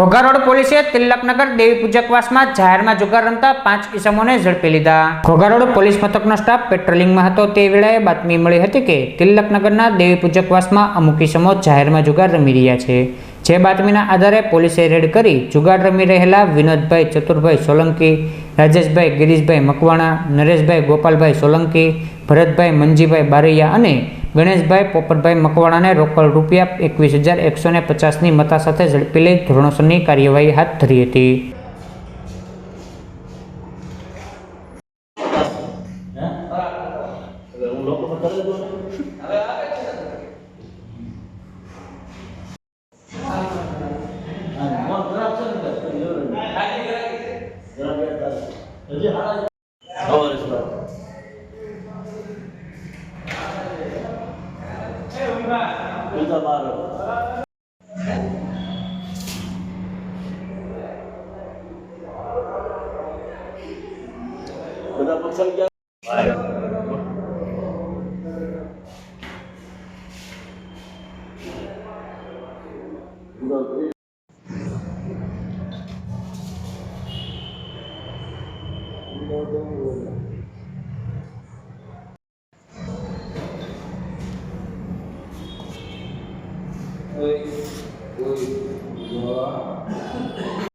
Ghogha road પોલીસે તિલકનગર દેવી પૂજકવાસમાં જાહેરમાં જુગાર રમતા 5 ઈસમોને ઝડપી લીધા। ઘોઘા રોડ પોલીસ મથકનો સ્ટાફ પેટ્રોલિંગમાં હતો તે વેળાએ બાતમી મળી હતી કે તિલકનગરના દેવી પૂજકવાસમાં અમુક ઈસમો જાહેરમાં જુગાર રમી રહ્યા છે। જે બાતમીના આધારે પોલીસે રેડ કરી જુગાર રમી રહેલા વિનોદભાઈ ચતુરભાઈ સોલંકી, રાજેશભાઈ ગિરીશભાઈ મકવાણા, નરેશભાઈ ગોપાલભાઈ સોલંકી, ભરતભાઈ મંજીભાઈ બારૈયા અને ગણેશભાઈ પોપટભાઈ મકવાણાને રોકડ રૂપિયા 21,150ની મત્તા સાથે ઝડપી લઈ ધોરણસરની કાર્યવાહી હાથ ધરી હતી। બધા પસંદ